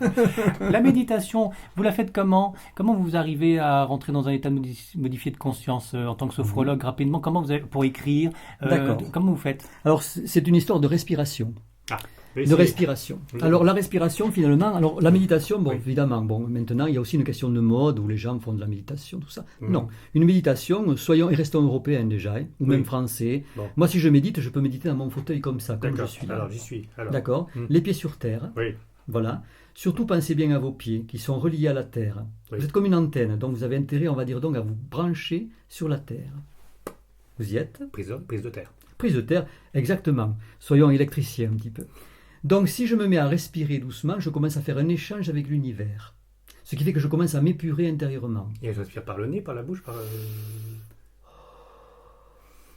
La méditation, vous la faites comment? Comment vous arrivez à rentrer dans un état modifié de conscience en tant que Mhm. sophrologue rapidement? Comment vous avez, pour écrire? D'accord. Comment vous faites? Alors, c'est une histoire de respiration. Ah, je vais De essayer. respiration. Je vous Alors, écoute. la respiration, finalement, alors la méditation, bon, Oui. évidemment, bon, maintenant, il y a aussi une question de mode où les gens font de la méditation, tout ça. Non. Mhm. Une méditation, soyons et restons européens déjà, hein, ou même Oui. français. Bon, Moi, si je médite, je peux méditer dans mon fauteuil comme ça, comme je d'accord. suis là. Alors, j'y suis. Alors. D'accord. Mhm. Les pieds sur terre. Oui. Voilà. Surtout pensez bien à vos pieds qui sont reliés à la terre. Vous Oui. êtes comme une antenne, donc vous avez intérêt, on va dire donc, à vous brancher sur la terre. Vous y êtes? Prise de terre. Prise de terre, exactement. Soyons électriciens un petit peu. Donc si je me mets à respirer doucement, je commence à faire un échange avec l'univers. Ce qui fait que je commence à m'épurer intérieurement. Et je respire par le nez, par la bouche, par.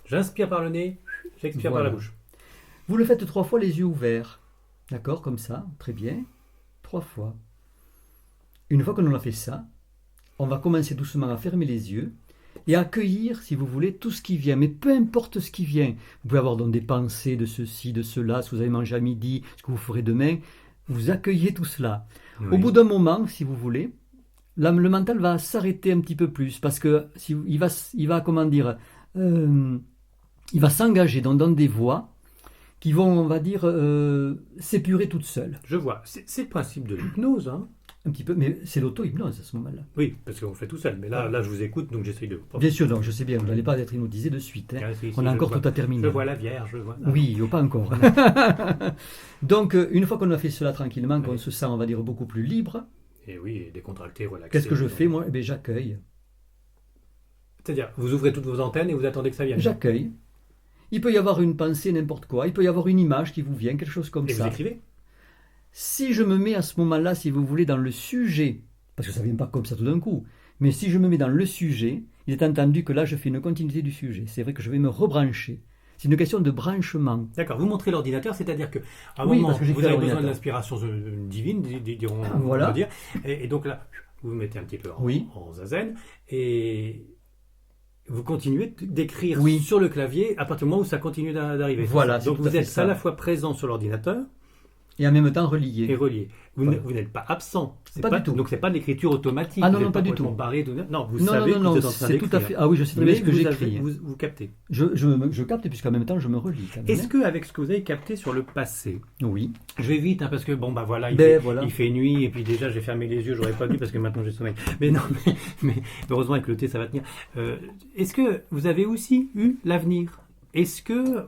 J'inspire par le nez, j'expire par la Voilà. bouche. Vous le faites 3 fois les yeux ouverts. D'accord, comme ça, très bien. 3 fois. Une fois que l'on a fait ça, on va commencer doucement à fermer les yeux et à accueillir, si vous voulez, tout ce qui vient. Mais peu importe ce qui vient. Vous pouvez avoir donc des pensées de ceci, de cela, ce que vous avez mangé à midi, ce que vous ferez demain. Vous accueillez tout cela. Au bout Oui. d'un moment, si vous voulez, le mental va s'arrêter un petit peu plus parce que si, il va comment dire, euh, il va s'engager dans des voies qui vont, on va dire, s'épurer toutes seules. Je vois. C'est le principe de l'hypnose, hein. Un petit peu, mais c'est l'auto-hypnose à ce moment-là. Oui, parce qu'on le fait tout seul. Mais là, Voilà. là, je vous écoute, donc j'essaye de. Bien sûr, donc je sais bien, vous n'allez pas être hypnotisé de suite. Hein. Ah, si, On a je encore vois. tout à Je terminer. vois la Vierge, je vois. Oui, pas encore. Donc, une fois qu'on a fait cela tranquillement, qu'on Oui. se sent, on va dire, beaucoup plus libre, Et oui, décontracté, relaxé. qu'est-ce que je fais, moi? Eh bien, j'accueille. C'est-à-dire, vous ouvrez toutes vos antennes et vous attendez que ça vienne. J'accueille. Il peut y avoir une pensée, n'importe quoi. Il peut y avoir une image qui vous vient, quelque chose comme Et vous ça. écrivez. Si je me mets à ce moment-là, si vous voulez, dans le sujet, parce que ça ne vient pas comme ça tout d'un coup, mais si je me mets dans le sujet, il est entendu que là, je fais une continuité du sujet. C'est vrai que je vais me rebrancher. C'est une question de branchement. D'accord, vous montrez l'ordinateur, c'est-à-dire que à un Oui, moment, parce que j'écris vous à avez besoin l'ordinateur. d'inspiration divine, diront, Voilà. on va dire. Et donc là, vous vous mettez un petit peu Oui. en zazen et vous continuez d'écrire Oui. sur le clavier à partir du moment où ça continue d'arriver. Voilà, c'est Donc tout à vous fait êtes ça. à la fois présent sur l'ordinateur Et en même temps et relié. relié. Voilà. Vous n'êtes pas absent. Pas du tout. Donc c'est pas de l'écriture automatique. Ah non, Vous non, n'êtes pas du complètement tout. barré non, vous Non, savez non, que non, vous non, êtes en train c'est tout à d'écrire. fait. Ah oui, je sais très bien Mais ce que j'écris. vous captez. Je capte, puisqu'en même temps, je me relis. Quand même, Est-ce hein. que avec ce que vous avez capté sur le passé, Oui. je vais vite, hein, parce que bon, bah voilà, Voilà. il fait nuit, et puis déjà j'ai fermé les yeux, j'aurais pas dû parce que maintenant j'ai sommeil. Mais non, mais heureusement avec le thé ça va tenir. Est-ce que vous avez aussi eu l'avenir? Est-ce que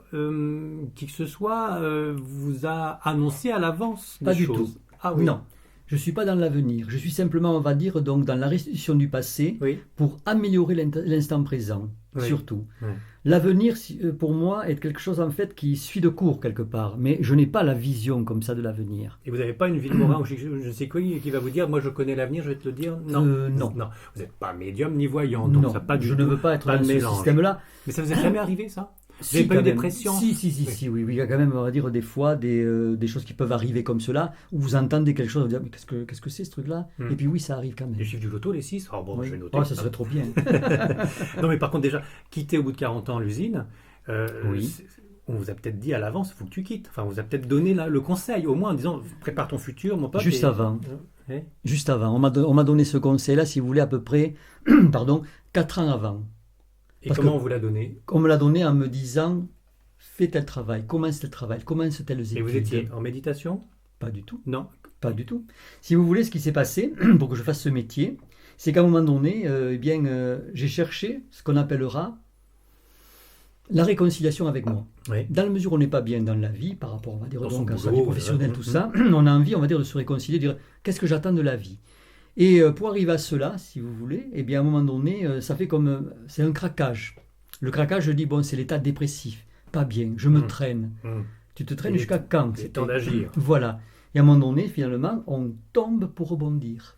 qui que ce soit vous a annoncé à l'avance des Pas du choses? tout. Ah oui. Non. Je ne suis pas dans l'avenir. Je suis simplement, on va dire, donc dans la restitution du passé Oui. pour améliorer l'instant présent, Oui. surtout. Oui. L'avenir, pour moi, est quelque chose en fait qui suit de court quelque part, mais je n'ai pas la vision comme ça de l'avenir. Et vous n'avez pas une ville morin ou je sais quoi qui va vous dire, moi je connais l'avenir, je vais te le dire. Non. Non. Non. Vous n'êtes pas médium ni voyant, donc Non, ça pas du je tout. ne veux pas être pas dans de ce mélange. système-là. Mais ça vous est jamais arrivé ça? Vous Si, n'avez pas eu quand des même. pressions? Si, oui, il y a quand même, on va dire, des fois, des choses qui peuvent arriver comme cela, où vous entendez quelque chose, vous dites, mais qu'est-ce que c'est ce truc-là? Hmm. Et puis oui, ça arrive quand même. Les chiffres du loto, les 6. Oh bon, Oui. je vais noter. Oh, ça serait trop bien. Non, mais par contre, déjà, quitter au bout de 40 ans l'usine, Oui. on vous a peut-être dit à l'avance, il faut que tu quittes. Enfin, on vous a peut-être donné là, le conseil, au moins en disant, prépare ton futur, mon pote. Juste avant. Eh Juste avant. On m'a donné ce conseil-là, si vous voulez, à peu près, pardon, 4 ans avant. Et Parce comment que- on vous l'a donné? On me l'a donné en me disant, fais tel travail, commence tel travail, commence telles études. Et vous étiez en méditation? Pas du tout. Non. Pas du tout. Si vous voulez, ce qui s'est passé pour que je fasse ce métier, c'est qu'à un moment donné, j'ai cherché ce qu'on appellera la réconciliation avec moi. Oui. Dans la mesure où on n'est pas bien dans la vie, par rapport, on va dire, Dans donc son à sa boulot, vie professionnelle, tout mhm. ça, on a envie, on va dire, de se réconcilier, de dire qu'est-ce que j'attends de la vie. Et pour arriver à cela, si vous voulez, eh bien, à un moment donné, ça fait comme, c'est un craquage. Le craquage, je dis, bon, c'est l'état dépressif, pas bien, je me Mhm. traîne. Hum. Tu te traînes Il est- jusqu'à quand? il est temps d'agir. Voilà. Et à un moment donné, finalement, on tombe pour rebondir.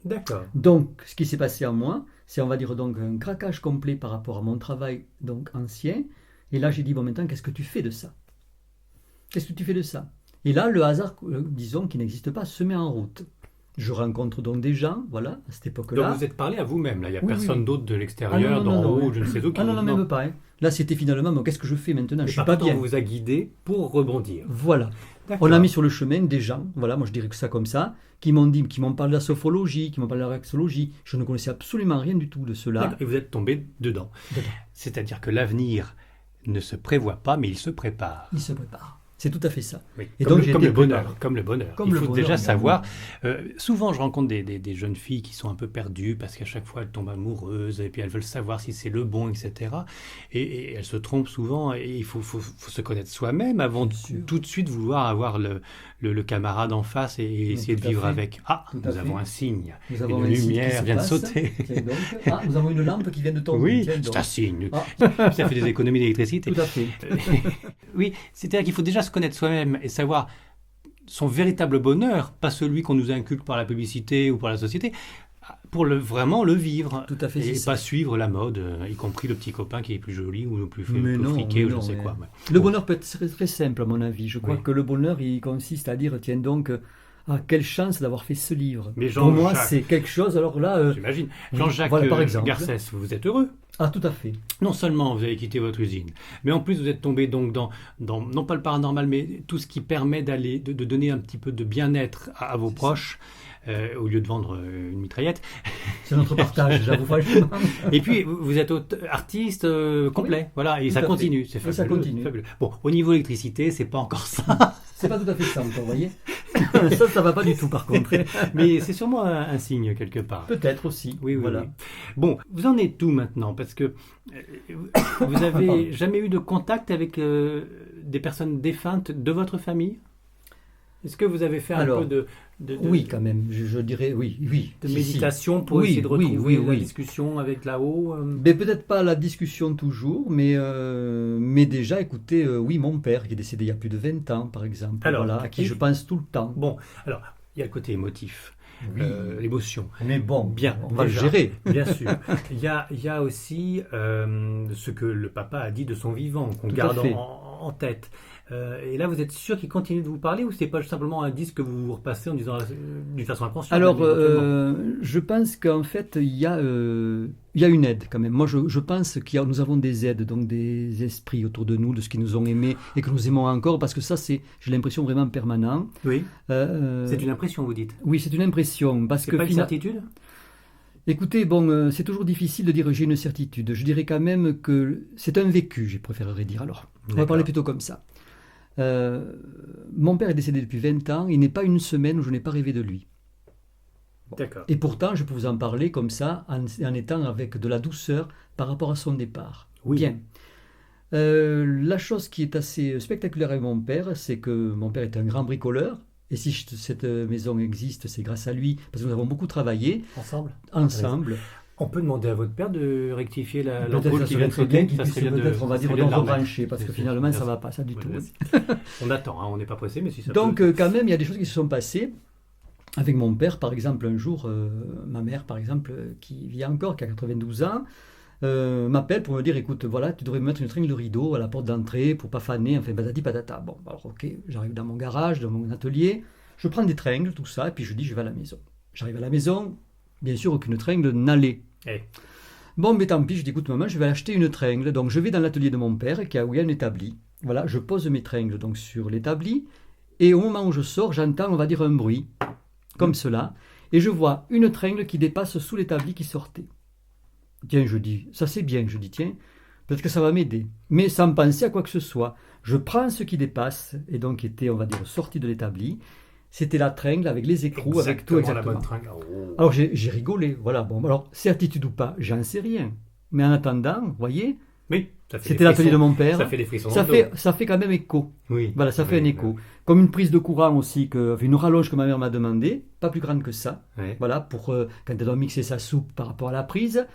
D'accord. Donc, ce qui s'est passé en moi, c'est, on va dire, donc un craquage complet par rapport à mon travail donc ancien. Et là, j'ai dit, bon, maintenant, qu'est-ce que tu fais de ça? Qu'est-ce que tu fais de ça? Et là, le hasard, disons, qui n'existe pas, se met en route. Je rencontre donc des gens, voilà, à cette Donc époque-là. vous êtes parlé à vous-même, là. Il n'y a Oui, personne oui. d'autre de Ah l'extérieur, d'en haut, je ne sais où. Ah non, non, même pas. Hein. Là, c'était finalement, bon, qu'est-ce que je fais maintenant? Je Et suis par pas contre, bien. on vous a guidé pour rebondir. Voilà. D'accord. On a mis sur le chemin des gens, voilà, moi je dirais que ça comme ça, qui m'ont parlé de la sophrologie, qui m'ont parlé de la réflexologie. Je ne connaissais absolument rien du tout de cela. D'accord. Et vous êtes tombé dedans. C'est-à-dire que l'avenir ne se prévoit pas, mais il se prépare. Il se prépare. C'est tout à fait ça. Oui. Et Comme, donc, j'ai comme été le bonheur. préparé. Comme le bonheur. Comme Il le faut bonheur déjà également. savoir. Souvent, je rencontre des jeunes filles qui sont un peu perdues parce qu'à chaque fois, elles tombent amoureuses et puis elles veulent savoir si c'est le bon, etc. Et elles se trompent souvent. Et il faut se connaître soi-même avant Bien sûr. tout de suite vouloir avoir le camarade en face et essayer de tout à vivre fait. avec. Ah, Tout à nous fait. avons un signe. Nous avons Une un signe qui lumière se vient de passe. sauter. Tiens donc. Ah, nous avons une lampe qui vient de tomber. Oui, Tiens c'est donc. un signe. Ah. Ça fait des économies d'électricité. Tout à fait. Oui, c'est-à-dire qu'il faut déjà se connaître soi-même et savoir son véritable bonheur, pas celui qu'on nous inculque par la publicité ou par la société, pour vraiment le vivre. Tout à fait, Et c'est pas ça. suivre la mode, y compris le petit copain qui est plus joli ou plus Mais non, friqué mais ou je non, ne sais mais- quoi. Ouais. Le Bon. bonheur peut être très, très simple à mon avis. Je crois Oui. que le bonheur, il consiste à dire, tiens donc, ah, quelle chance d'avoir fait ce livre. Mais Pour moi, Jean-Jacques- c'est quelque chose, alors là... J'imagine. oui, Jean-Jacques voilà, par exemple. Garcès, vous êtes heureux. Ah, tout à fait. Non seulement vous avez quitté votre usine, mais en plus vous êtes tombé donc dans non pas le paranormal, mais tout ce qui permet de donner un petit peu de bien-être à vos C'est proches, au lieu de vendre une mitraillette. C'est notre partage, j'avoue franchement. Et puis vous êtes artiste complet, voilà, et tout ça à fait. continue, c'est Et fabuleux. ça continue. Fabuleux. Bon, au niveau électricité, c'est pas encore ça, C'est pas tout à fait ça encore, vous voyez. Ça va pas du tout par contre. mais c'est sûrement un signe quelque part. Peut-être aussi. Oui, oui, voilà. oui. Bon, vous en êtes où maintenant? Parce que vous avez jamais eu de contact avec des personnes défuntes de votre famille? Est-ce que vous avez fait un Alors, peu de Oui, quand même, je dirais oui, oui. de si, si. méditation pour Oui, essayer de oui, retrouver oui, la oui. discussion avec là-haut Mais peut-être pas la discussion toujours, mais déjà, écoutez, oui, mon père qui est décédé il y a plus de 20 ans, par exemple, Alors, voilà, à qui et- je pense tout le temps. Bon, alors, il y a le côté émotif, Oui. l'émotion. Mais bon, Bien, on va le déjà. gérer. Bien sûr. Il y a aussi ce que le papa a dit de son vivant, qu'on Tout à garde fait. en tête. Et là, vous êtes sûr qu'il continue de vous parler ou c'est pas simplement un disque que vous vous repassez en disant d'une façon inconsciente? Alors, même, éventuellement je pense qu'en fait, il y a une aide quand même. Moi, je pense nous avons des aides, donc des esprits autour de nous, de ce qui nous ont aimés et que nous aimons encore, parce que ça, j'ai l'impression vraiment permanent. Oui, Euh, c'est une impression, vous dites. Oui, c'est une impression, parce C'est que pas une certitude? Écoutez, bon, c'est toujours difficile de dire j'ai une certitude. Je dirais quand même que c'est un vécu, je préférerais dire alors. On va D'accord. parler plutôt comme ça. Mon père est décédé depuis 20 ans, il n'est pas une semaine où je n'ai pas rêvé de lui. D'accord. Et pourtant, je peux vous en parler comme ça, en étant avec de la douceur par rapport à son départ. Oui. Bien. La chose qui est assez spectaculaire avec mon père, c'est que mon père est un grand bricoleur. Et si cette maison existe, c'est grâce à lui, parce que nous avons beaucoup travaillé Ensemble. ensemble. On peut demander à votre père de rectifier Peut-être l'ampoule ça qui serait vient de très bien sauter. qu'il Ça puisse serait bien de- peut-être, on va ça dire, serait bien de la remettre. rebrancher, parce que C'est- finalement, c'est- ça ne va pas, ça du tout. On attend, hein, on n'est pas pressé, mais si ça Donc, peut... quand même, il y a des choses qui se sont passées. Avec mon père, par exemple, un jour, ma mère, par exemple, qui vit encore, qui a 92 ans, m'appelle pour me dire, écoute, voilà, tu devrais me mettre une tringle de rideau à la porte d'entrée pour pas faner, enfin, patati patata. Bon, alors, ok, j'arrive dans mon garage, dans mon atelier, je prends des tringles, tout ça, et puis je dis, je vais à la maison. J'arrive à la maison, bien sûr, aucune tringle n'allait. Eh, Bon, mais tant pis, je dis, écoute, maman, je vais acheter une tringle. Donc, je vais dans l'atelier de mon père, où il y a un établi. Voilà, je pose mes tringles donc, sur l'établi, et au moment où je sors, j'entends, on va dire, un bruit, comme cela, et je vois une tringle qui dépasse sous l'établi qui sortait. Tiens, je dis, ça c'est bien, je dis, tiens, peut-être que ça va m'aider. Mais sans penser à quoi que ce soit, je prends ce qui dépasse, et donc qui était, on va dire, sorti de l'établi. C'était la tringle avec les écrous, avec tout exactement la exactement. bonne tringle. Oh. Alors j'ai rigolé, voilà. Bon, alors certitude ou pas, j'en sais rien. Mais en attendant, vous voyez, Oui, ça fait c'était des l'atelier de frissons. mon père. Ça fait des frissons. Ça dans le fait, ça fait quand même écho. dos. Oui. Voilà, ça fait Oui, un écho. Comme une prise de courant aussi, une rallonge que ma mère m'a demandé, pas plus grande que ça. oui. Voilà, pour quand elle doit mixer sa soupe par rapport à la prise.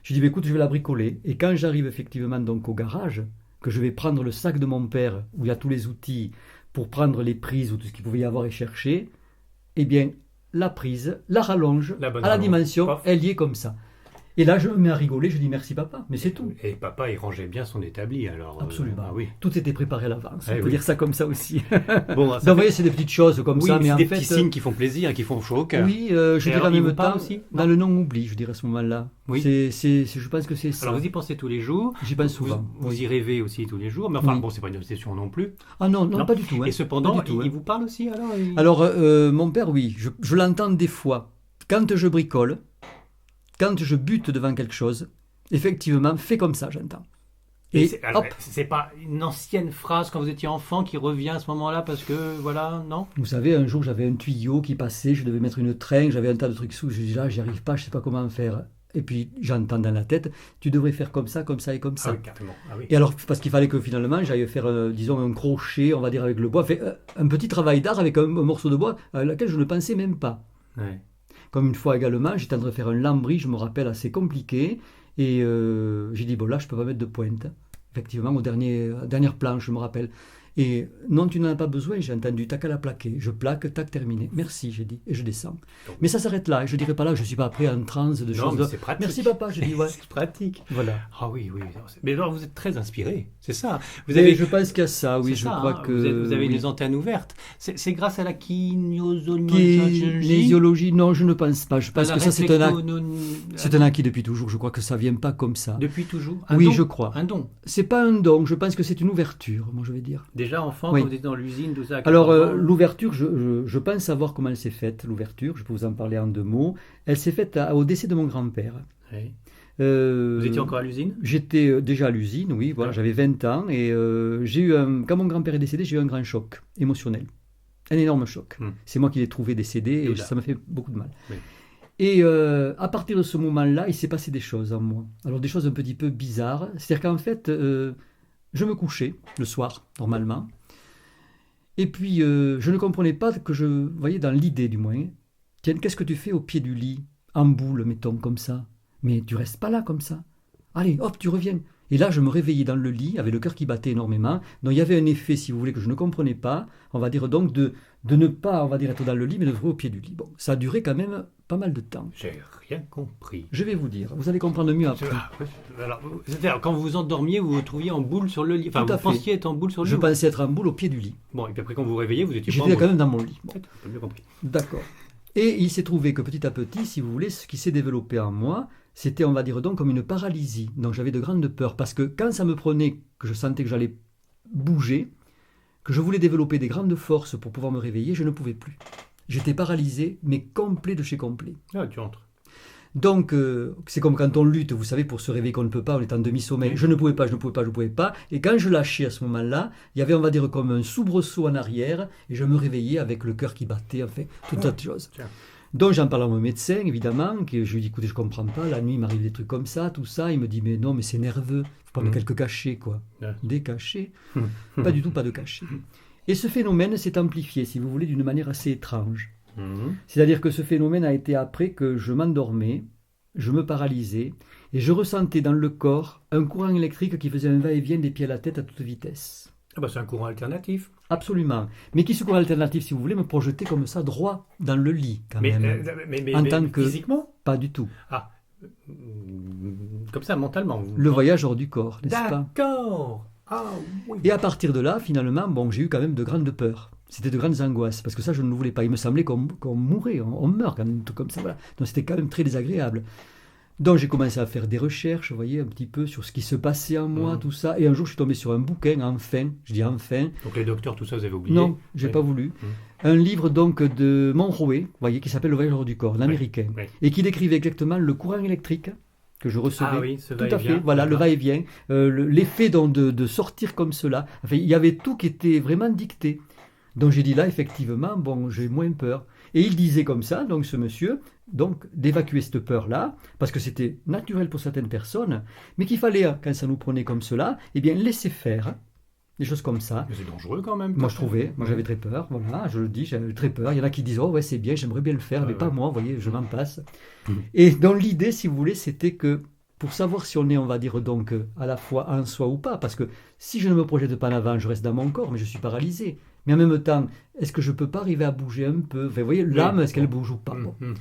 Je dis, bah, écoute, je vais la bricoler. Et quand j'arrive effectivement donc au garage, que je vais prendre le sac de mon père, où il y a tous les outils, pour prendre les prises ou tout ce qu'il pouvait y avoir et chercher, eh bien, la prise, la rallonge, La bonne à la rallonge. dimension, Paf. elle y est comme ça. Et là, je me mets à rigoler, je dis merci papa, mais c'est tout. Et papa, il rangeait bien son établi, alors. Absolument. Ah oui. Tout était préparé à l'avance. Eh On peut oui. dire ça comme ça aussi. Bon, Donc, vous voyez, c'est des petites choses comme ça, mais c'est en des fait. petits signes qui font plaisir, qui font chaud au cœur. Oui, je Et dirais alors, en il vous même parle temps, aussi dans le non-oubli, je dirais à ce moment-là. Oui. Je pense que c'est ça. Alors vous y pensez tous les jours. J'y pense souvent. Vous Oui. y rêvez aussi tous les jours. Mais enfin, Oui. bon, c'est pas une obsession non plus. Ah non, non, Non. pas du tout. Hein. Et cependant, Pas du tout, il hein. vous parle aussi alors Alors, mon père, oui, je l'entends des fois. Quand je bricole, quand je bute devant quelque chose, effectivement, fais comme ça, j'entends. Et alors, hop, c'est pas une ancienne phrase quand vous étiez enfant qui revient à ce moment-là parce que voilà, non? vous savez, un jour, j'avais un tuyau qui passait, je devais mettre une tringle, j'avais un tas de trucs sous, je dis là, j'y arrive pas, je sais pas comment faire. Et puis, j'entends dans la tête, tu devrais faire comme ça et comme ça. Ah oui, carrément. Ah oui. Et alors, parce qu'il fallait que finalement, j'aille faire, disons, un crochet, on va dire, avec le bois, un petit travail d'art avec un morceau de bois à laquelle je ne pensais même pas. Ouais. Comme une fois également, j'étais en train de faire un lambris, je me rappelle, assez compliqué. Et j'ai dit, bon là, je peux pas mettre de pointe. Effectivement, dernière planche, je me rappelle. Et non, tu n'en as pas besoin, j'ai entendu, tac à la plaquer. Je plaque, tac, terminé. Merci, j'ai dit, et je descends. Donc, Mais ça s'arrête là, et je dirais pas là, je suis pas après en transe de non, choses. mais c'est pratique. Merci papa, je dis, ouais. C'est pratique. Voilà. Ah oui, oui. Mais alors, vous êtes très inspiré, c'est ça. Vous Mais avez, je pense qu'il y a ça, oui, c'est je ça, crois hein. que. Vous avez oui. les antennes ouvertes. C'est grâce à la kinésiologie. Kinésiologie, non, je ne pense pas. Je pense à que la ça, c'est un réflecto- acquis depuis toujours. Je crois que ça vient pas comme ça. Depuis toujours. Oui, don. je crois. Un don. C'est pas un don, je pense que c'est une ouverture, moi je vais dire. Déjà enfant, Oui. quand vous étiez dans l'usine, tout ça. à Alors, 14 ans. l'ouverture, je pense savoir comment elle s'est faite, l'ouverture, je peux vous en parler en 2 mots. Elle s'est faite au décès de mon grand-père. Oui. Vous Vous étiez encore à l'usine? J'étais déjà à l'usine, oui, voilà, Ah. j'avais 20 ans, et quand mon grand-père est décédé, j'ai eu un grand choc émotionnel. Un énorme choc. C'est moi qui l'ai trouvé décédé, et Oula. ça m'a fait beaucoup de mal. Oui. Et à partir de ce moment-là, il s'est passé des choses en moi. Alors des choses un petit peu bizarres. C'est-à-dire qu'en fait, je me couchais le soir, normalement. Et puis, je ne comprenais pas que vous voyez, dans l'idée du moins, tiens, qu'est-ce que tu fais au pied du lit, en boule, mettons, comme ça? Mais tu restes pas là comme ça. Allez, hop, tu reviens. Et là, je me réveillais dans le lit, avec le cœur qui battait énormément. Donc, il y avait un effet, si vous voulez, que je ne comprenais pas. On va dire donc de ne pas, on va dire, être dans le lit, mais de trouver au pied du lit. Bon, ça a duré quand même pas mal de temps. J'ai rien compris. Je vais vous dire, vous allez comprendre mieux après. Alors, c'est-à-dire, quand vous vous endormiez, vous vous trouviez en boule sur le lit. Enfin, Tout à vous fait. pensiez être en boule sur le Je lit. pensais être en boule au pied du lit. Bon, et puis après, quand vous vous réveillez, vous étiez pas en J'étais boule. quand même dans mon lit. Bon. J'ai un peu mieux compris. D'accord. Et il s'est trouvé que petit à petit, si vous voulez, ce qui s'est développé en moi, c'était, on va dire donc, comme une paralysie. Donc j'avais de grandes peurs, parce que quand ça me prenait, que je sentais que j'allais bouger, que je voulais développer des grandes forces pour pouvoir me réveiller, je ne pouvais plus. J'étais paralysé, mais complet de chez complet. Ah, tu entres. Donc, c'est comme quand on lutte, vous savez, pour se réveiller qu'on ne peut pas, on est en demi-sommeil. Oui. Je ne pouvais pas. Et quand je lâchais à ce moment-là, il y avait, on va dire, comme un soubresaut en arrière, et je me réveillais avec le cœur qui battait, enfin, tout un tas de choses. Tiens. Donc, j'en parle à mon médecin, évidemment, que je lui dis, écoutez, je comprends pas, la nuit, il m'arrive des trucs comme ça, tout ça. Il me dit, mais non, mais c'est nerveux. Faut prendre quelques cachets, quoi. Ouais. Des cachets? Pas du tout, pas de cachets. Et ce phénomène s'est amplifié, si vous voulez, d'une manière assez étrange. C'est-à-dire que ce phénomène a été après que je m'endormais, je me paralysais, et je ressentais dans le corps un courant électrique qui faisait un va-et-vient des pieds à la tête à toute vitesse. Ah bah, c'est un courant alternatif. Absolument. Mais qui, ce courant alternatif, si vous voulez, me projetait comme ça, droit dans le lit, quand Mais, même. mais En tant que- physiquement? Pas du tout. Ah. Comme ça, mentalement. Le voyage hors du corps, n'est-ce pas? D'accord. Ah oui. Et à partir de là, finalement, bon, j'ai eu quand même de grandes peurs. C'était de grandes angoisses, parce que ça, je ne le voulais pas. Il me semblait qu'on mourait, on meurt quand même, tout comme ça. Voilà. Donc c'était quand même très désagréable. Donc j'ai commencé à faire des recherches, vous voyez, un petit peu sur ce qui se passait en moi, tout ça. Et un jour, je suis tombé sur un bouquin, enfin, je dis enfin. Donc les docteurs, tout ça, vous avez oublié? Non, j'ai Oui. pas voulu. Un livre donc de Monroe, vous voyez, qui s'appelle Le voyage hors du corps, l'américain, oui. et qui décrivait exactement le courant électrique que je recevais. Ah oui, ce Tout à va-et-vient. fait, voilà, le D'accord. va-et-vient, l'effet donc de sortir comme cela. Enfin, il y avait tout qui était vraiment dicté. Donc j'ai dit là, effectivement, bon, j'ai moins peur. Et il disait comme ça, donc ce monsieur, donc d'évacuer cette peur-là, parce que c'était naturel pour certaines personnes, mais qu'il fallait, quand ça nous prenait comme cela, eh bien laisser faire, des choses comme ça. Mais c'est dangereux quand même. Moi je trouvais, moi j'avais très peur, voilà, je le dis, j'avais très peur. Il y en a qui disent, oh ouais c'est bien, j'aimerais bien le faire, mais Ouais, pas ouais. moi, vous voyez, je m'en passe. Mhm. Et dans l'idée, si vous voulez, c'était que pour savoir si on est, on va dire donc, à la fois en soi ou pas, parce que si je ne me projette pas en avant, je reste dans mon corps, mais je suis paralysé. Mais en même temps, est-ce que je peux pas arriver à bouger un peu? Enfin, vous voyez, l'âme, est-ce qu'elle bouge ou pas? Bon. Mhm.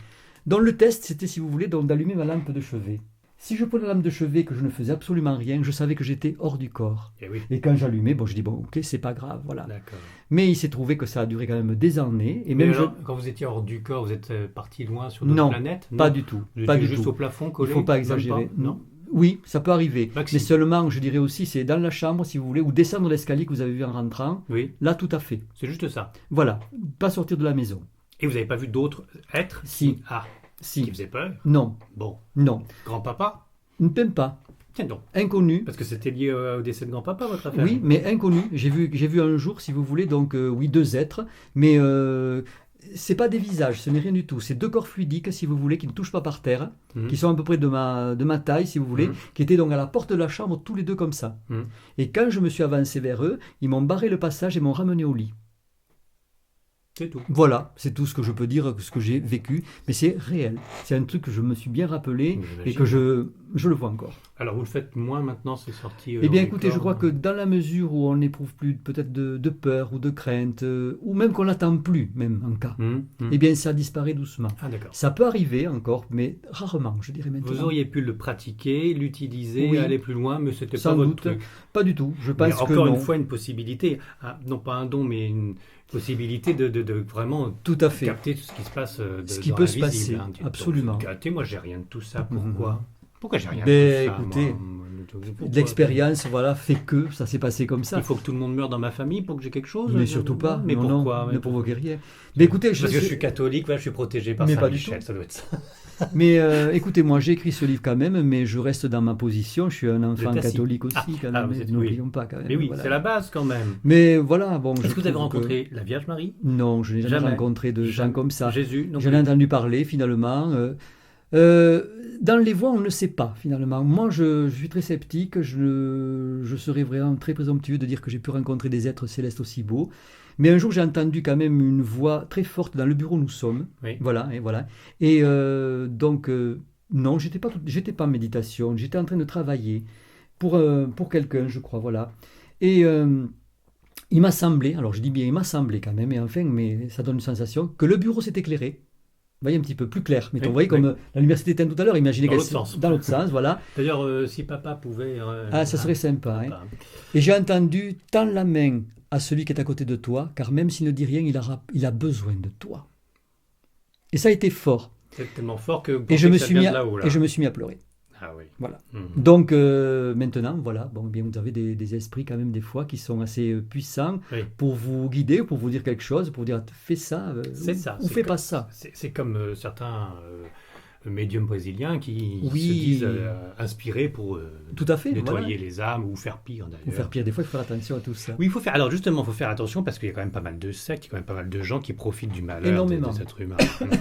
Donc le test, c'était, si vous voulez, donc, d'allumer ma lampe de chevet. Si je prenais la lame de chevet, que je ne faisais absolument rien, je savais que j'étais hors du corps. Et oui, Et quand j'allumais, bon, je dis, bon, ok, c'est pas grave, voilà. d'accord. Mais il s'est trouvé que ça a duré quand même des années. Et Mais même alors, quand vous étiez hors du corps, vous êtes parti loin sur d'autres Non, planètes? pas du tout. Vous Pas étiez du juste tout. au plafond Il collé? ne faut pas Même exagérer. Non. Oui, ça peut arriver. Maxi. Mais seulement, je dirais aussi, c'est dans la chambre, si vous voulez, ou descendre l'escalier que vous avez vu en rentrant. Oui, Là, tout à fait. c'est juste ça. Voilà. Pas sortir de la maison. Et vous n'avez pas vu d'autres êtres Si. qui Si. faisaient peur? Non. Bon, Non. grand-papa? Ne t'aime pas. Tiens donc. Inconnu. Parce que c'était lié au décès de grand-papa, votre affaire? Oui, mais inconnu. J'ai vu un jour, si vous voulez, donc oui, deux êtres, mais c'est pas des visages, ce n'est rien du tout. C'est deux corps fluidiques, si vous voulez, qui ne touchent pas par terre, Mhm. qui sont à peu près de ma taille, si vous voulez, Mhm. qui étaient donc à la porte de la chambre, tous les deux comme ça. Mhm. Et quand je me suis avancé vers eux, ils m'ont barré le passage et m'ont ramené au lit. C'est tout. Voilà, c'est tout ce que je peux dire, ce que j'ai vécu, mais c'est réel. C'est un truc que je me suis bien rappelé et que je le vois encore. Alors vous le faites moins maintenant, c'est sorti. Eh bien, dans les écoutez, je corps. crois que dans la mesure où on n'éprouve plus peut-être de peur ou de crainte, ou même qu'on n'attend plus, même en cas, eh bien, ça disparaît doucement. Ah d'accord. Ça peut arriver encore, mais rarement, je dirais maintenant. Vous auriez pu le pratiquer, l'utiliser, Oui. aller plus loin, mais c'était pas Sans votre doute. truc. Pas du tout. Je Mais pense que encore non. une fois, une possibilité, non pas un don, mais une possibilité de vraiment Tout à fait. capter tout ce qui se passe Ce qui dans peut se l'invisible, passer, hein. absolument. Donc, capter, moi j'ai rien de tout ça, pourquoi? Pourquoi j'ai rien Ben, de tout ça? écoutez, Pourquoi? L'expérience, voilà, fait que ça s'est passé comme ça. Il faut que tout le monde meure dans ma famille pour que j'ai quelque chose? Mais surtout pas. Mais non, pourquoi? non, Mais ne provoquez rien. Mais écoutez, Parce que je suis catholique, voilà, je suis protégé par Mais pas du Saint-Michel, tout. ça doit être ça. Mais écoutez-moi, j'ai écrit ce livre quand même, mais je reste dans ma position. Je suis un enfant êtes assis. catholique aussi, quand même. vous êtes- N'oublions pas quand même. Mais oui, voilà. c'est la base quand même. Mais voilà, bon. Est-ce je que vous avez trouve que- rencontré la Vierge Marie? Non, je n'ai jamais Jamais. rencontré de gens comme ça. Jésus? Non J'en ai plus. entendu parler finalement. Dans les voies, on ne sait pas finalement. Moi, je suis très sceptique. Je serais vraiment très présomptueux de dire que j'ai pu rencontrer des êtres célestes aussi beaux. Mais un jour, j'ai entendu quand même une voix très forte dans le bureau où nous sommes. Oui. Voilà, et voilà. Et donc, non, j'étais pas en méditation. J'étais en train de travailler pour quelqu'un, je crois, voilà. Et il m'a semblé, alors je dis bien, il m'a semblé quand même, et enfin, mais ça donne une sensation, que le bureau s'est éclairé. Vous voyez, un petit peu plus clair. Mais Oui, vous voyez, comme la lumière s'était éteinte tout à l'heure, imaginez Dans qu'elle l'autre sens. dans l'autre sens, voilà. D'ailleurs, si papa pouvait... Ah, ça serait sympa. Hein. Papa. Et j'ai entendu, tends la main à celui qui est à côté de toi, car même s'il ne dit rien, il a besoin de toi. Et ça a été fort. C'est tellement fort que vous Et pensez je me que ça suis vient mis de là-haut, là. et je me suis mis à pleurer. Ah oui. Voilà. Mhm. Donc maintenant, voilà, bon, bien vous avez des esprits quand même des fois qui sont assez puissants Oui. pour vous guider, pour vous dire quelque chose, pour vous dire fais ça, C'est ça, ou c'est fais comme- pas ça. C'est comme certains médiums brésiliens qui Oui. se disent inspirés pour Tout à fait. nettoyer voilà. les âmes ou faire pire d'ailleurs. Ou faire pire, des fois, il faut faire attention à tout ça. Oui, il faut faire. Alors justement, il faut faire attention parce qu'il y a quand même pas mal de sectes, il y a quand même pas mal de gens qui profitent du malheur Énormément. des êtres humains.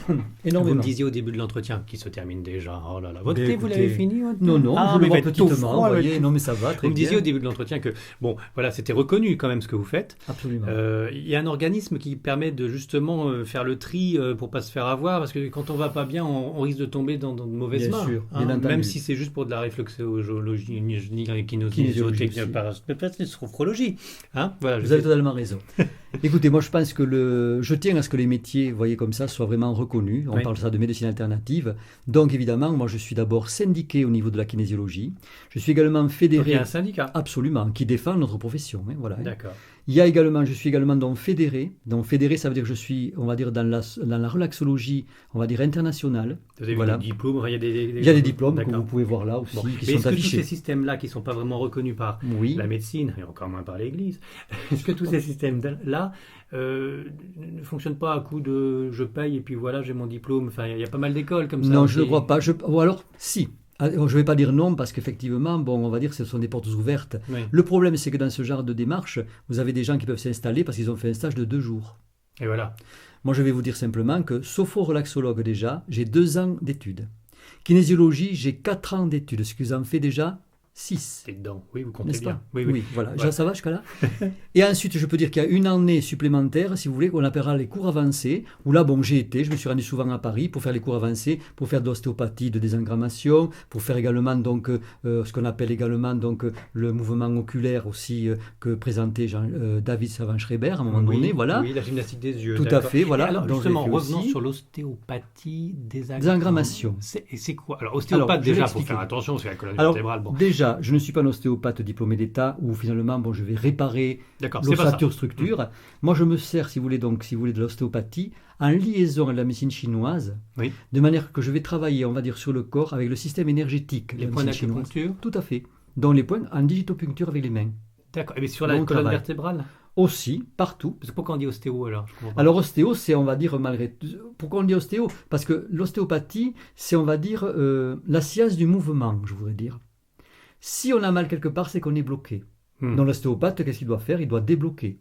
Vous Énormément. me disiez au début de l'entretien qui se termine déjà. Oh là là, votre Ben, thé, vous écoutez, l'avez fini votre thé Non, non, Ah, je mais le vois il va être tout petitement, froid, vous avec- voyez, non mais ça va, très Vous me bien. disiez au début de l'entretien que bon, voilà, c'était reconnu quand même ce que vous faites. Absolument. Il y a un organisme qui permet de justement faire le tri pour pas se faire avoir, parce que quand on va pas bien, on risque de tomber dans de mauvaises Bien mains. sûr, bien entendu. même si c'est juste pour de la réflexologie, Kinésiologie sophrologie. Hein, voilà, Vous avez totalement raison. Écoutez, moi je pense que je tiens à ce que les métiers, vous voyez comme ça, soient vraiment reconnus. On Oui. parle ça de médecine alternative. Donc évidemment, moi je suis d'abord syndiqué au niveau de la kinésiologie. Je suis également Donc, il y fédéré, a un syndicat. absolument, qui défend notre profession. Hein, voilà. D'accord. Je suis également donc fédéré. Donc fédéré, ça veut dire que je suis, on va dire, dans la relaxologie, on va dire internationale. Vous avez Voilà. des diplômes, il y a Il y a des diplômes que D'accord. vous pouvez voir là aussi, Bon. qui Mais sont est-ce que tous affichés. ces systèmes-là, qui ne sont pas vraiment reconnus par Oui. la médecine, et encore moins par l'Église, est-ce que tous ces systèmes-là ne fonctionnent pas à coup de je paye et puis voilà, j'ai mon diplôme? Enfin, il y a pas mal d'écoles comme ça. Non, je ne qui- crois pas. Ou alors, si. Je ne vais pas dire non parce qu'effectivement, bon, on va dire que ce sont des portes ouvertes. Oui. Le problème, c'est que dans ce genre de démarche, vous avez des gens qui peuvent s'installer parce qu'ils ont fait un stage de 2 jours. Et voilà. Moi, je vais vous dire simplement que sopho-relaxologue déjà, j'ai 2 ans d'études. Kinésiologie, j'ai 4 ans d'études, ce qui vous en fait déjà 6. C'est dedans. Oui, vous comptez N'est-ce bien. pas? Oui, oui. Oui, voilà. Ouais. Ça va jusqu'à là. Et ensuite, je peux dire qu'il y a une année supplémentaire, si vous voulez, qu'on appellera les cours avancés, où là, bon, je me suis rendu souvent à Paris pour faire les cours avancés, pour faire de l'ostéopathie, de désengrammation, pour faire également donc ce qu'on appelle également donc le mouvement oculaire aussi que présentait David Savant-Schreiber à un moment donné, voilà. Oui, la gymnastique des yeux. Tout à d'accord. fait, voilà. Et alors, Donc, justement, je l'ai fait revenons aussi. sur l'ostéopathie Désengrammation. C'est quoi? Alors, ostéopathe, Alors, je vais déjà, il faut expliquer. faire attention, c'est la colonne Alors, vertébrale. Bon, déjà, je ne suis pas un ostéopathe diplômé d'État où finalement, bon, je vais réparer d'accord, c'est pas ça. l'ossature structure. Moi, je me sers, si vous voulez, de l'ostéopathie en liaison avec la médecine chinoise, Oui. de manière que je vais travailler, on va dire, sur le corps avec le système énergétique de Les la points médecine chinoise. d'acupuncture. Tout à fait. Donc les points en digitopuncture avec les mains. D'accord. Et sur la Bon colonne travail. vertébrale? Aussi, partout. Parce que pourquoi on dit ostéo alors? Je comprends pas. Alors ostéo, c'est, on va dire, malgré tout... Pourquoi on dit ostéo? Parce que l'ostéopathie, c'est, on va dire, la science du mouvement, je voudrais dire. Si on a mal quelque part, c'est qu'on est bloqué. Donc l'ostéopathe, qu'est-ce qu'il doit faire? Il doit débloquer.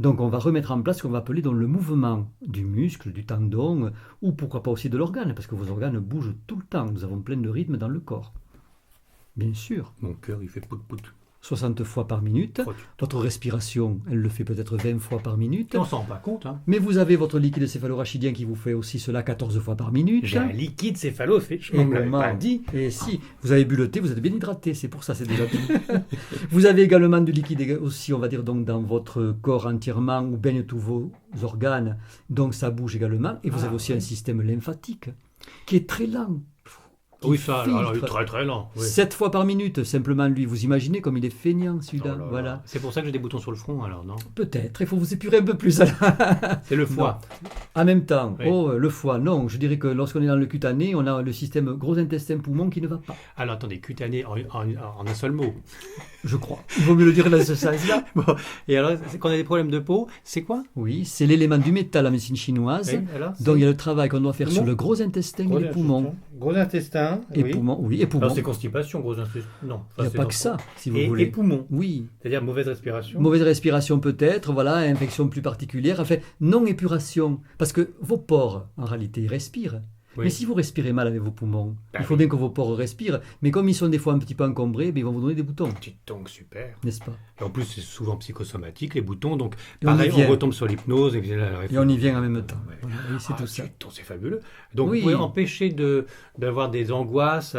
Donc on va remettre en place ce qu'on va appeler donc, le mouvement du muscle, du tendon, ou pourquoi pas aussi de l'organe, parce que vos organes bougent tout le temps. Nous avons plein de rythme dans le corps. Bien sûr. Mon cœur, il fait pout-pout. 60 fois par minute. Votre respiration, elle le fait peut-être 20 fois par minute. Et on s'en rend pas compte. Hein. Mais vous avez votre liquide céphalorachidien qui vous fait aussi cela 14 fois par minute. J'ai un liquide céphalo, je ne l'avais pas dit. Et si, vous avez bu le thé, vous êtes bien hydraté, c'est pour ça, c'est déjà bien. Vous avez également du liquide aussi, on va dire, donc, dans votre corps entièrement, où baignent tous vos organes, donc ça bouge également. Et vous avez aussi un système lymphatique qui est très lent. Oui, ça, alors, il est très très lent. Oui. 7 fois par minute, simplement lui. Vous imaginez comme il est feignant celui-là. Oh là voilà. là. C'est pour ça que j'ai des boutons sur le front alors, non? Peut-être, il faut vous épurer un peu plus. C'est le foie. En même temps, Oui. le foie, non. Je dirais que lorsqu'on est dans le cutané, on a le système gros intestin-poumon qui ne va pas. Alors attendez, cutané en un seul mot. Je crois. Il vaut mieux le dire dans ce sens-là. Bon. Et alors, quand on a des problèmes de peau, c'est quoi? Oui, c'est l'élément du métal en médecine chinoise. Oui, alors, Donc il y a le travail qu'on doit faire Poumon. sur le gros intestin et les poumons. Gros intestin. Et poumons, oui, et poumons. Alors c'est constipation, gros intestin. Non. Il n'y a pas que ça, si vous et voulez. poumons. Oui. C'est-à-dire mauvaise respiration. Mauvaise respiration peut-être, voilà, infection plus particulière. Enfin, non-épuration. Parce que vos pores, en réalité, ils respirent. Oui. Mais si vous respirez mal avec vos poumons, Bah il faut oui. bien que vos pores respirent. Mais comme ils sont des fois un petit peu encombrés, ben, ils vont vous donner des boutons, Dites donc, super. n'est-ce pas? Et en plus, c'est souvent psychosomatique, les boutons. Donc, Et on y pareil, on vient. retombe sur l'hypnose. Et on y vient en même temps. Ouais. Voilà, oui, c'est tout ça. Dites donc, c'est fabuleux. Donc, Oui. vous pouvez empêcher d'avoir des angoisses.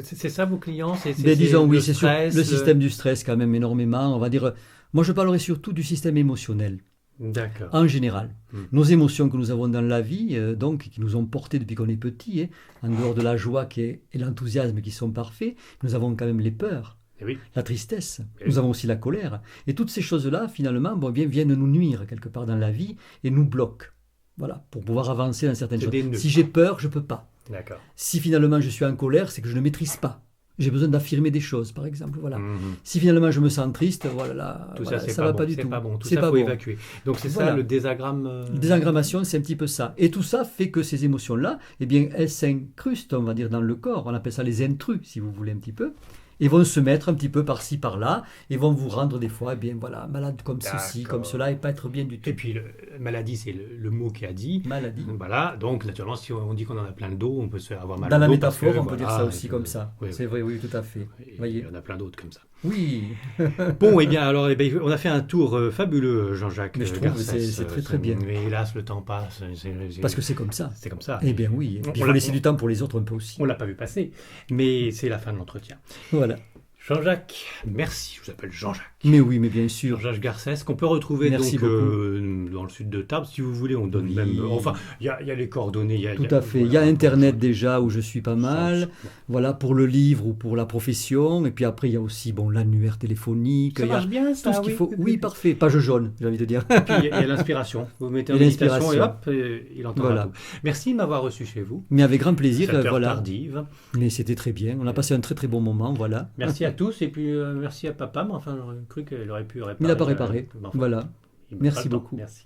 C'est ça, vos clients? Ben, disons, oui, le c'est sur stress, le système du stress quand même énormément. On va dire, moi je parlerai surtout du système émotionnel. D'accord. En général, Mm. nos émotions que nous avons dans la vie, donc qui nous ont portés depuis qu'on est petit, en dehors de la joie et l'enthousiasme qui sont parfaits, nous avons quand même les peurs, Eh oui. la tristesse, Et nous oui. avons aussi la colère. Et toutes ces choses-là, finalement, viennent nous nuire quelque part dans la vie et nous bloquent. Voilà, pour pouvoir avancer dans certaines C'est choses. des nœuds. Si j'ai peur, je ne peux pas. D'accord. Si finalement je suis en colère, c'est que je ne maîtrise pas. J'ai besoin d'affirmer des choses, par exemple. Voilà. Mhm. Si finalement je me sens triste, voilà, Tout voilà, ça, c'est ça pas va bon. pas du C'est tout. pas bon. Tout C'est ça, pas faut bon. évacuer. Donc, c'est Voilà. ça le désagramme. Désengrammation, c'est un petit peu ça. Et tout ça fait que ces émotions-là, eh bien, elles s'incrustent, on va dire, dans le corps. On appelle ça les intrus, si vous voulez un petit peu. Et vont se mettre un petit peu par-ci, par-là, et vont vous rendre des fois, eh bien, voilà, malade comme ceci, D'accord. comme cela, et pas être bien du tout. Et puis, maladie, c'est le mot qui a dit. Maladie. Voilà, donc naturellement, si on dit qu'on en a plein le dos, on peut se faire avoir mal Dans au la dos parce métaphore, que, on peut dire voilà, ça aussi et comme que- ça. oui, C'est vrai, oui, tout à fait. Et Voyez. il y en a plein d'autres comme ça. Oui, Bon, eh bien, alors, on a fait un tour fabuleux, Jean-Jacques. Mais je trouve que Garcès. c'est très, très bien. Mais hélas, le temps passe. parce que c'est comme ça. c'est comme ça. Eh bien oui, et puis il On faut l'a- laisser du temps pour les autres un peu aussi. On l'a pas vu passer, mais c'est la fin de l'entretien. Voilà. Jean-Jacques, merci. Je vous appelle Jean-Jacques. Mais oui, mais bien sûr. Jean-Jacques Garcès, qu'on peut retrouver Merci donc dans le sud de Tarbes, si vous voulez, on donne Oui. même. Enfin, il y a les coordonnées. Tout à fait. Il y a voilà. Internet déjà où je suis pas mal. Voilà, pour le livre ou pour la profession. Et puis après, il y a aussi bon, l'annuaire téléphonique. Ça il y a marche bien, ça. tout ce qu'il oui. faut. Oui, parfait. Page jaune, j'ai envie de dire. Et puis il y a l'inspiration. Vous mettez en Et méditation et l'inspiration. hop, il entend Voilà. tout. Merci de m'avoir reçu chez vous. Mais avec grand plaisir. Cette heure Voilà. tardive. Mais c'était très bien. On a passé un très très bon moment. Voilà. Merci à tous et puis merci à papa. Mais enfin, j'aurais cru qu'elle aurait pu réparer. Il n'a pas réparé. mais enfin, Voilà. il met Merci pas le temps. beaucoup. Merci.